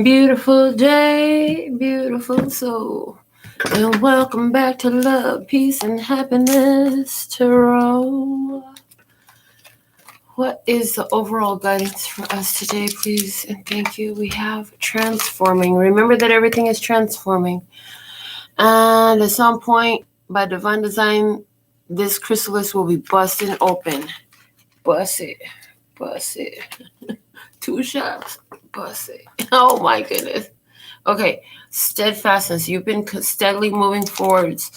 Beautiful day, beautiful soul. And welcome back to Love, Peace, and Happiness Tarot. What is the overall guidance for us today, please? And thank you. We have transforming. Remember that everything is transforming. And at some point, by divine design, this chrysalis will be busting open. Bust it. Bust it. 2 shots. Bust it. Oh my goodness. Okay. Steadfastness. You've been steadily moving forwards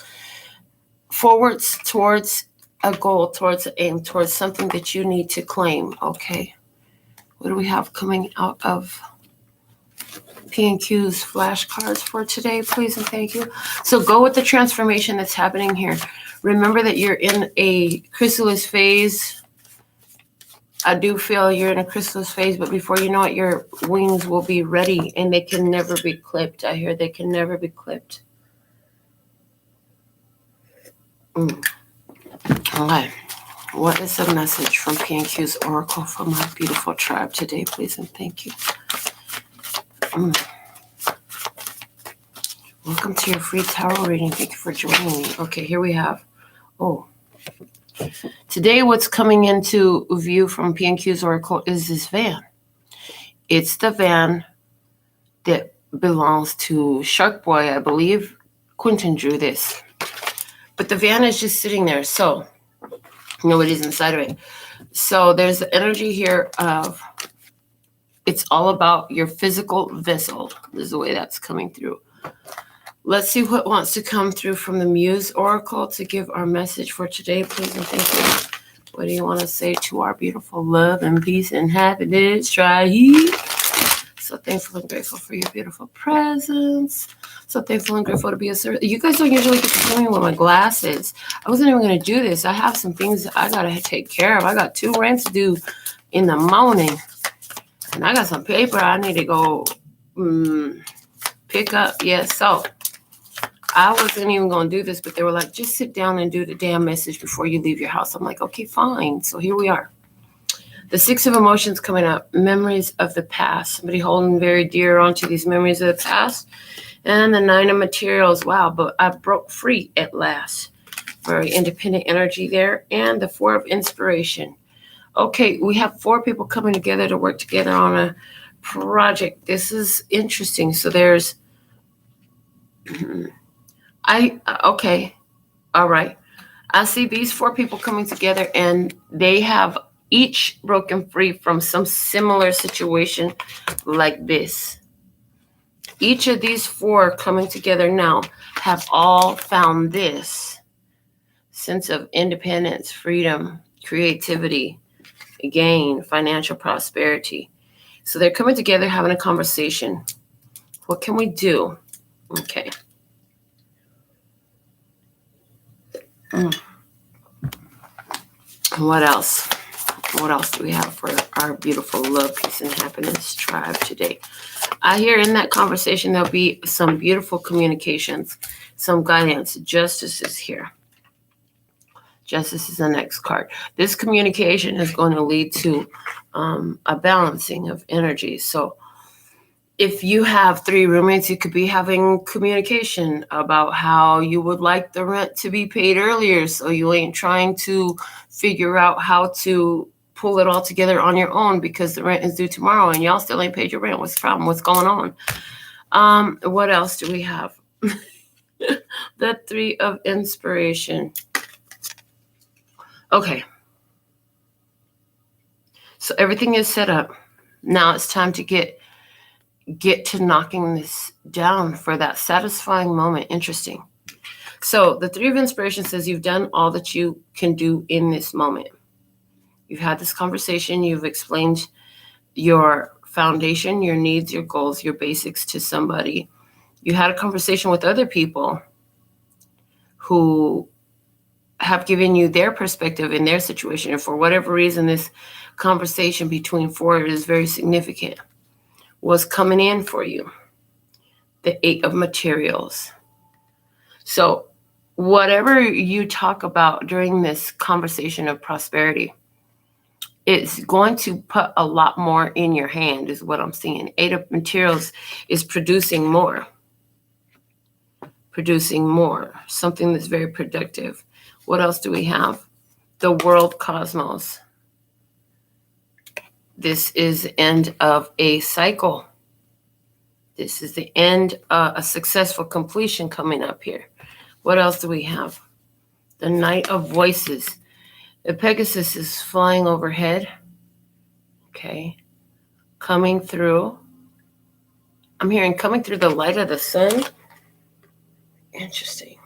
towards a goal, towards an aim, towards something that you need to claim. Okay. What do we have coming out of P&Q's flashcards for today, please and thank you? So go with the transformation that's happening here. Remember that you're in a chrysalis phase. I do feel you're in a chrysalis phase, but before you know it, your wings will be ready and they can never be clipped. I hear they can never be clipped. Okay. What is the message from P&Q's Oracle for my beautiful tribe today, please and thank you? Welcome to your free tarot reading. Thank you for joining me. Okay, here we have. Today what's coming into view from P&Q's Oracle is this van. It's the van that belongs to Shark Boy. I believe Quentin drew this. But the van is just sitting there, so nobody's inside of it. So there's the energy here of it's all about your physical vessel. This is the way that's coming through. Let's see what wants to come through from the Muse Oracle to give our message for today, please and thank you. What do you want to say to our beautiful love and peace and happiness tribe? So thankful and grateful for your beautiful presence. So thankful and grateful to be a servant. You guys don't usually get to see me with my glasses. I wasn't even going to do this. I have some things that I got to take care of. I got 2 rants to do in the morning. And I got some paper I need to go pick up. Yes, so I wasn't even going to do this, but they were like, just sit down and do the damn message before you leave your house. I'm like, okay, fine. So here we are. The 6 of emotions coming up, memories of the past. Somebody holding very dear onto these memories of the past. And the 9 of materials. Wow, but I broke free at last. Very independent energy there. And the 4 of inspiration. Okay, we have 4 people coming together to work together on a project. This is interesting. So there's... okay, all right. I see these 4 people coming together and they have each broken free from some similar situation like this. Each of these 4 coming together now have all found this sense of independence, freedom, creativity, gain, financial prosperity. So they're coming together, having a conversation. What can we do? Okay. What else? What else do we have for our beautiful love, peace, and happiness tribe today? I hear in that conversation there'll be some beautiful communications, some guidance. Justice is here. Justice is the next card. This communication is going to lead to a balancing of energy. So if you have 3 roommates, you could be having communication about how you would like the rent to be paid earlier. So you ain't trying to figure out how to pull it all together on your own because the rent is due tomorrow and y'all still ain't paid your rent. What's the problem? What's going on? What else do we have? The 3 of inspiration. Okay. So everything is set up. Now it's time to get to knocking this down for that satisfying moment. Interesting. So the 3 of inspiration says you've done all that you can do in this moment. You've had this conversation. You've explained your foundation, your needs, your goals, your basics to somebody. You had a conversation with other people who have given you their perspective in their situation. And for whatever reason, this conversation between 4 is very significant. Was coming in for you. The 8 of materials. So whatever you talk about during this conversation of prosperity, it's going to put a lot more in your hand is what I'm seeing. Eight of Materials is producing more. Producing more. Something that's very productive. What else do we have? The World Cosmos. This is the end of a cycle. This is the end of a successful completion coming up here. What else do we have? The Knight of Voices. The Pegasus is flying overhead. Okay. Coming through. I'm hearing coming through the light of the sun. Interesting.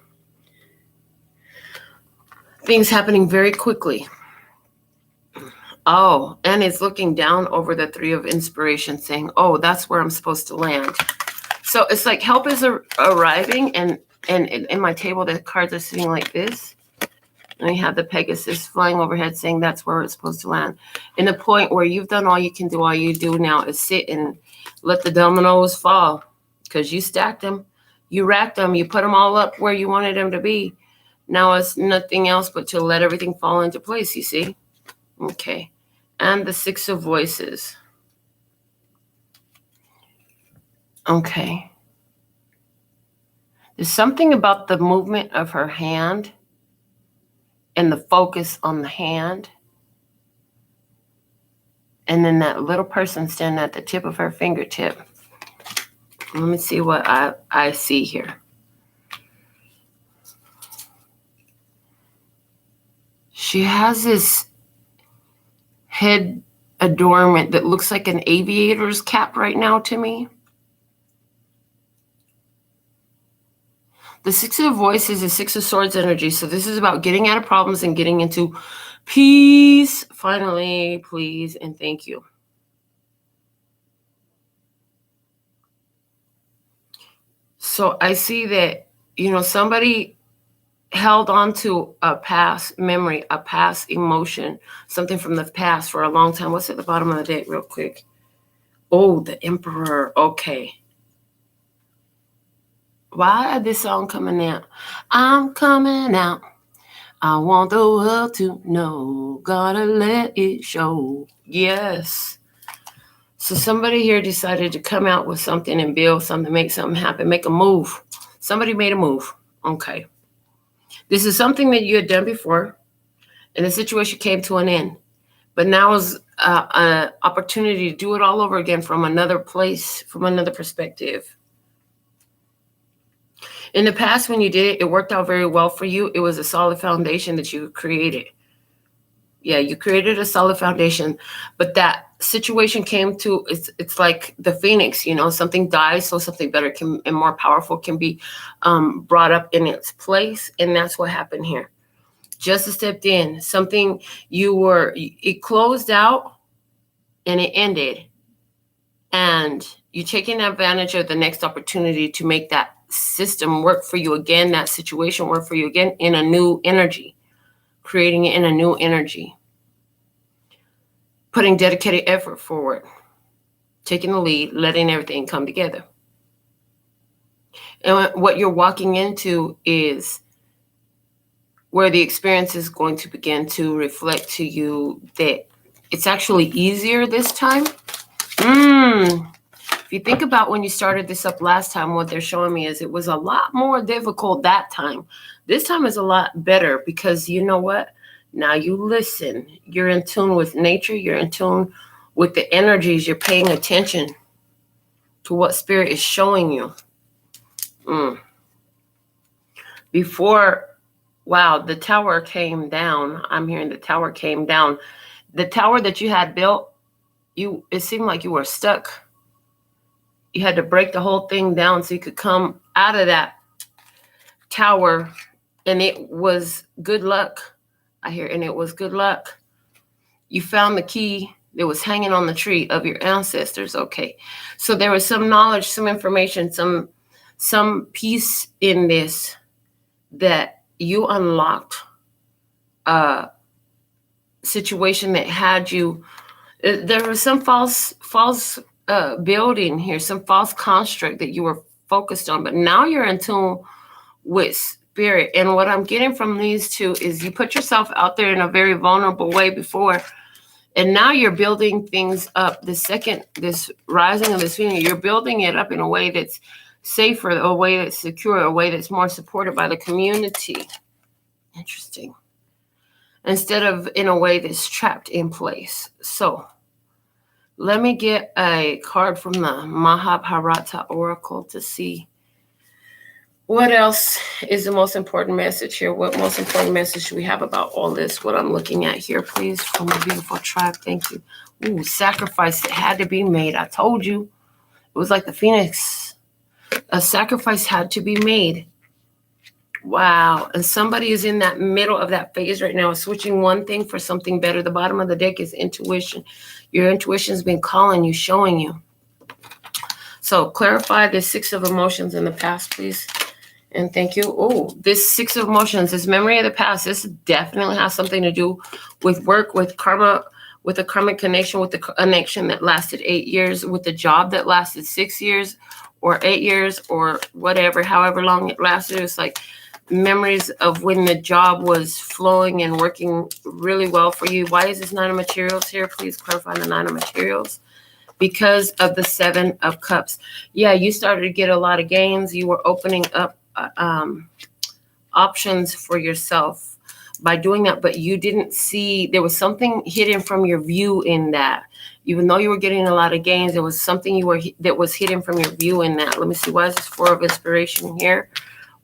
Things happening very quickly. Oh, and it's looking down over the Three of Inspiration saying, oh, that's where I'm supposed to land. So it's like help is arriving, and in my table, the cards are sitting like this. And we have the Pegasus flying overhead saying that's where it's supposed to land. In the point where you've done all you can do, all you do now is sit and let the dominoes fall. Because you stacked them, you racked them, you put them all up where you wanted them to be. Now it's nothing else but to let everything fall into place, you see? Okay. And the Six of Voices. Okay. There's something about the movement of her hand and the focus on the hand. And then that little person standing at the tip of her fingertip. Let me see what I see here. She has this head adornment that looks like an aviator's cap right now to me. The Six of Voices is Six of Swords energy. So this is about getting out of problems and getting into peace. Finally, please, and thank you. So I see that, somebody held on to a past memory, a past emotion, something from the past for a long time. What's at the bottom of the deck real quick? Oh, the Emperor. Okay. Why is this song coming out? I'm coming out. I want the world to know. Gotta let it show. Yes. So somebody here decided to come out with something and build something, make something happen, make a move. Somebody made a move. Okay. This is something that you had done before, and the situation came to an end. But now is an opportunity to do it all over again from another place, from another perspective. In the past, when you did it, it worked out very well for you. It was a solid foundation that you created. Yeah, you created a solid foundation. But that situation came to, it's like the phoenix, something dies so something better and more powerful can be brought up in its place. And that's what happened here. Justice stepped in. Something it closed out and it ended. And you're taking advantage of the next opportunity to make that system work for you again, that situation work for you again in a new energy, creating it in a new energy, putting dedicated effort forward, taking the lead, letting everything come together. And what you're walking into is where the experience is going to begin to reflect to you that it's actually easier this time. If you think about when you started this up last time, what they're showing me is it was a lot more difficult that time. This time is a lot better because you know what? Now you listen. You're in tune with nature. You're in tune with the energies. You're paying attention to what spirit is showing you. Before, wow, the tower came down. I'm hearing the tower came down. The tower that you had built, it seemed like you were stuck. You had to break the whole thing down so you could come out of that tower. And it was good luck. I hear, and it was good luck. You found the key that was hanging on the tree of your ancestors. Okay. So there was some knowledge, some information, some piece in this that you unlocked a situation that had you. There was some false building here, some false construct that you were focused on, but now you're in tune with spirit. And what I'm getting from these two is you put yourself out there in a very vulnerable way before, And now you're building things up. This rising of this feeling, you're building it up in a way that's safer, a way that's secure, a way that's more supported by the community. Interesting. Instead of in a way that's trapped in place. So let me get a card from the Mahabharata Oracle to see what else is the most important message here. What most important message do we have about all this? What I'm looking at here, please, from the beautiful tribe. Thank you. Ooh, sacrifice that had to be made. I told you. It was like the phoenix. A sacrifice had to be made. Wow. And somebody is in that middle of that phase right now, switching one thing for something better. The bottom of the deck is intuition. Your intuition's been calling you, showing you. So clarify the 6 of emotions in the past, please. And thank you. Oh, this 6 of emotions, this memory of the past, this definitely has something to do with work, with karma, with a karmic connection, with the connection that lasted 8 years, with the job that lasted 6 years or 8 years or whatever, however long it lasted. It's like memories of when the job was flowing and working really well for you. Why is this 9 of materials here? Please clarify the 9 of materials. Because of the 7 of cups. Yeah, you started to get a lot of gains. You were opening up options for yourself by doing that, but you didn't see, there was something hidden from your view in that. Even though you were getting a lot of gains, there was something that was hidden from your view in that. Let me see, why is this 4 of inspiration here?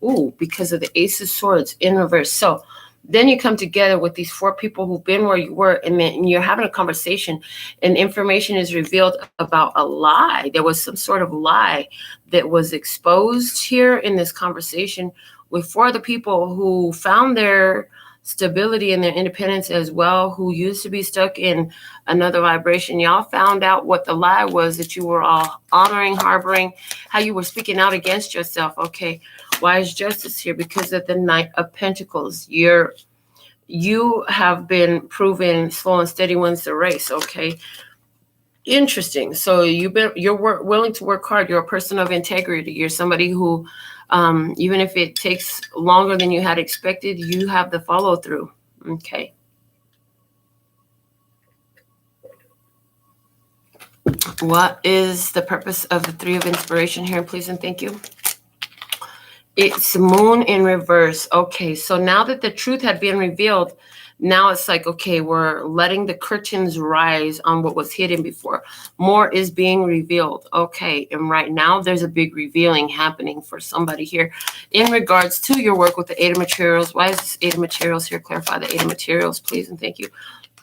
Ooh, because of the Ace of Swords in reverse. So then you come together with these 4 people who've been where you were, and then you're having a conversation, and information is revealed about a lie. There was some sort of lie that was exposed here in this conversation with 4 of the people who found their stability and their independence as well, who used to be stuck in another vibration. Y'all found out what the lie was that you were all honoring, harboring, how you were speaking out against yourself. Okay, why is justice here? Because of the Knight of Pentacles. You have been proven slow and steady wins the race. Okay, interesting. So you're willing to work hard. You're a person of integrity. You're somebody who, even if it takes longer than you had expected, you have the follow through. Okay. What is the purpose of the 3 of inspiration here, please and thank you? It's Moon in reverse. Okay, so now that the truth had been revealed, now it's like, okay, we're letting the curtains rise on what was hidden before. More is being revealed. Okay, and right now there's a big revealing happening for somebody here in regards to your work with the 8 of materials. Why is this 8 of materials here? Clarify the 8 of materials, please and thank you.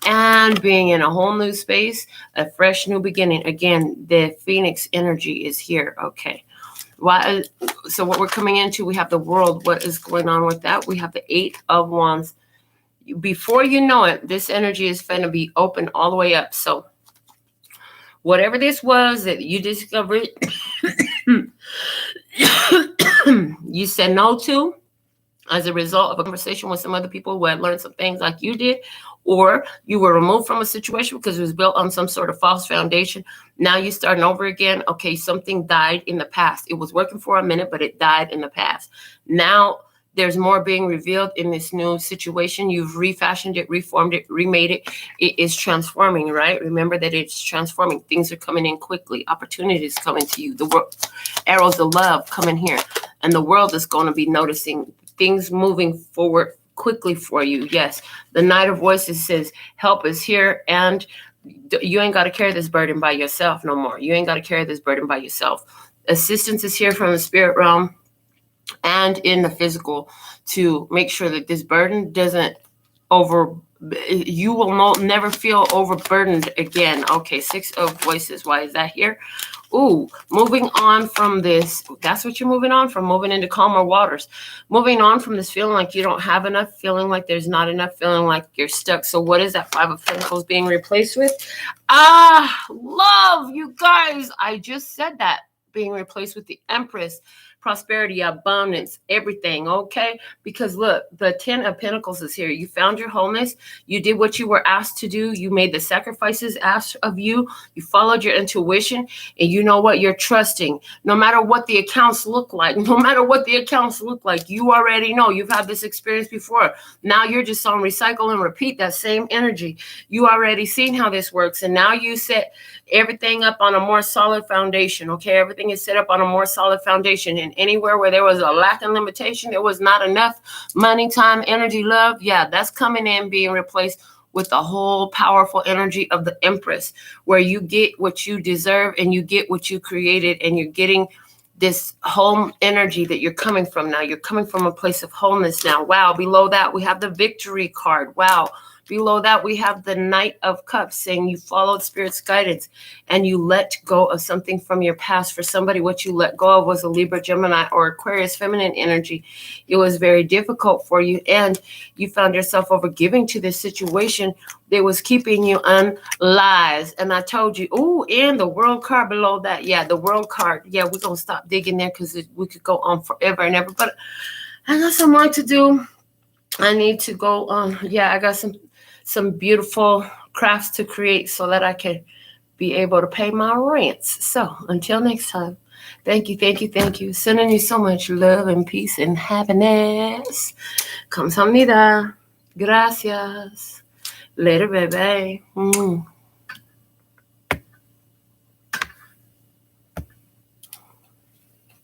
And being in a whole new space, a fresh new beginning. Again, the Phoenix energy is here. Okay. Why? So what we're coming into, we have the World. What is going on with that? We have the 8 of Wands. Before you know it, this energy is going to be open all the way up. So whatever this was that you discovered, you said no to as a result of a conversation with some other people who had learned some things like you did, or you were removed from a situation because it was built on some sort of false foundation. Now you're starting over again. Okay, something died in the past. It was working for a minute, but it died in the past. Now there's more being revealed in this new situation. You've refashioned it, reformed it, remade it. It is transforming, right? Remember that it's transforming. Things are coming in quickly. Opportunities coming to you. The world, arrows of love coming here. And the world is going to be noticing things moving forward quickly for you. Yes, the Knight of Voices says help is here, and you ain't got to carry this burden by yourself no more. You ain't got to carry this burden by yourself. Assistance is here from the spirit realm and in the physical to make sure that this burden doesn't you will never feel overburdened again. Okay, 6 of Voices. Why is that here? Ooh, moving on from this. That's what you're moving on from, moving into calmer waters. Moving on from this feeling like you don't have enough, feeling like there's not enough, feeling like you're stuck. So what is that 5 of Pentacles being replaced with? Love, you guys. I just said that. Being replaced with the Empress. prosperity, abundance, everything, okay? Because look, the 10 of Pentacles is here. You found your wholeness. You did what you were asked to do. You made the sacrifices asked of you. You followed your intuition. And you know what? You're trusting. No matter what the accounts look like, no matter what the accounts look like, you already know. You've had this experience before. Now you're just on recycle and repeat that same energy. You already seen how this works. And now you set everything up on a more solid foundation, okay? Everything is set up on a more solid foundation. And anywhere where there was a lack and limitation, there was not enough money, time, energy, love, yeah, that's coming in, being replaced with the whole powerful energy of the Empress, where you get what you deserve and you get what you created, and you're getting this home energy that you're coming from now. You're coming from a place of wholeness now. Wow. Below that, we have the Victory card. Wow. Below that, we have the Knight of Cups, saying you followed Spirit's guidance and you let go of something from your past. For somebody, what you let go of was a Libra, Gemini, or Aquarius feminine energy. It was very difficult for you, and you found yourself overgiving to this situation that was keeping you unlies. And I told you, oh, and the World card below that. Yeah, the World card. Yeah, we're going to stop digging there because we could go on forever and ever. But I got some work to do. I need to go on. Yeah, I got some beautiful crafts to create so that I can be able to pay my rents. So until next time, thank you, thank you, thank you. Sending you so much love and peace and happiness. Kamsahamnida. Gracias. Later, baby.